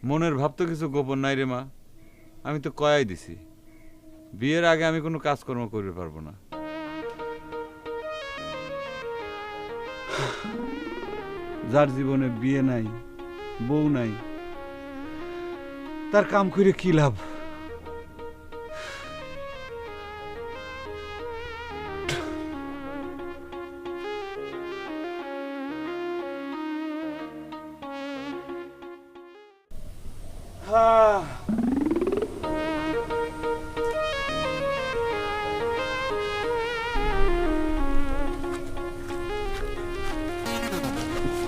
মনের ভাব তো কিছু গোপন নাই রে মা। আমি তো কয়াই দিছি, বিয়ের আগে আমি কোনো কাজকর্ম করতে পারবো না। যার জীবনে বিয়ে নাই, বউ নাই, তার কাম করে কি লাভ?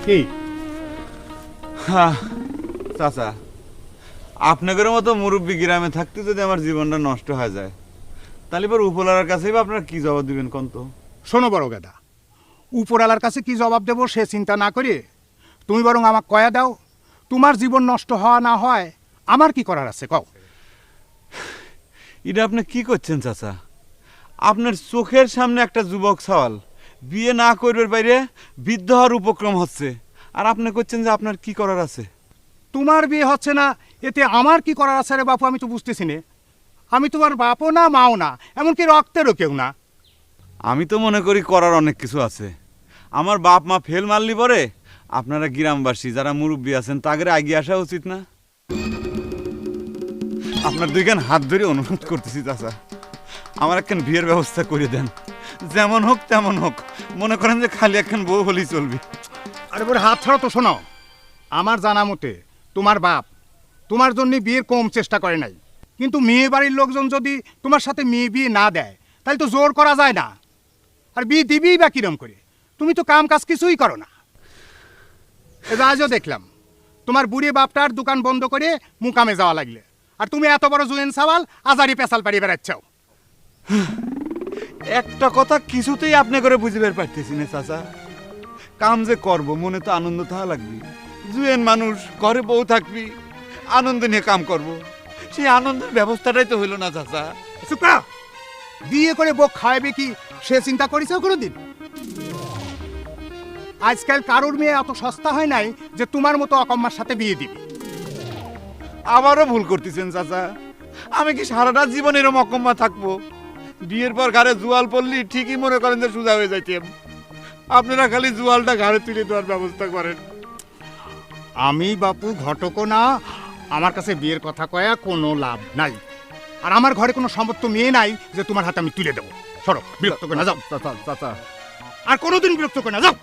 কি চাচা, আপনাদের মতো মুরব্বী গ্রামে থাকতে যদি আমার জীবনটা নষ্ট হয়ে যায়, তাহলে এবার উপলার কাছেই বা আপনারা কি জবাব দিবেন কোন তো? শোনো বড় গেদা, উপরওয়ালার কাছে কি জবাব দেবো সে চিন্তা না করে তুমি বরং আমাকে কয়া দাও, তোমার জীবন নষ্ট হওয়া না হয় আমার কি করার আছে কও। এটা আপনি কি করছেন চাচা? আপনার চোখের সামনে একটা যুবক সওয়াল বিয়ে না করবার বাইরে বৃদ্ধ হওয়ার উপক্রম হচ্ছে, আর আপনি করছেন যে আপনার কি করার আছে? তোমার বিয়ে হচ্ছে না এতে আমার কি করার আছে রে বাপু, আমি তো বুঝতেছি না। আমি তোমার বাপও না মাও না, এমনকি রক্তেরও কেউ না। আমি তো মনে করি করার অনেক কিছু আছে। আমার বাপ মা ফেল মারলি পরে আপনারা গ্রামবাসী যারা মুরব্বী আছেন তাদের এগিয়ে আসা উচিত না? আপনার দুইখান হাত ধরে অনুরোধ করতেছি চাচা, আমার একখান বিয়ের ব্যবস্থা করে দেন, যেমন হোক তেমন হোক। মনে করেন যে খালি একখান বউ হলেই চলবে। আরে বলে হাত ছাড়ো তো। শোনো, আমার জানা মতে তোমার বাপ তোমার জন্য বিয়ের কম চেষ্টা করে নাই, কিন্তু মেয়ে বাড়ির লোকজন যদি তোমার সাথে মেয়ে বিয়ে না দেয় তাহলে তো জোর করা যায় না। আর বিয়ে দিবিই বা কিরম করে? তুমি তো কাম কাজ কিছুই করো না। এবার আজও দেখলাম তোমার বুড়ি বাপটার দোকান বন্ধ করে মুকামে যাওয়া লাগলে, আর তুমি এত বড় জুয়েন সাওয়াল আজারি পেশাল পাড়িয়ে বেড়াচ্ছাও। একটা কথা কিছুতেই আপনি করে বুঝিবার পারতেছি না চাচা, কাম যে করব মনে তো আনন্দ থাকা লাগবে। জুয়েন মানুষ, ঘরে বউ থাকবি, আনন্দ নিয়ে কাম করব, সেই আনন্দের ব্যবস্থাটাই তো হইল না চাচা। সুপ্রা, বিয়ে করে বউ খাওয়াবে কি সে চিন্তা করেছ কোনোদিন? আজকাল কারোর মেয়ে এত সস্তা হয় নাই যে তোমার মতো অকম্মার সাথে বিয়ে দিবে। আবারও ভুল করতেছেন চাচা। আমি কি সারাটা জীবন এরকম অকম্মা থাকবো? বিয়ের পর ঘরে জুয়াল পড়লি ঠিকই মনে করেন যে সোজা হয়ে যাইতেন। আপনারা খালি জুয়ালটা ঘরে তুলে দেওয়ার ব্যবস্থা করেন। আমি বাপু ঘটকও না, আমার কাছে বিয়ের কথা কয়া কোনো লাভ নাই। আর আমার ঘরে কোনো সমর্থ মেয়ে নাই যে তোমার হাতে আমি তুলে দেবো। সরো, বিরক্ত করে না যাও। চাচা চাচা, আর কোনোদিন বিরক্ত করে না যাও।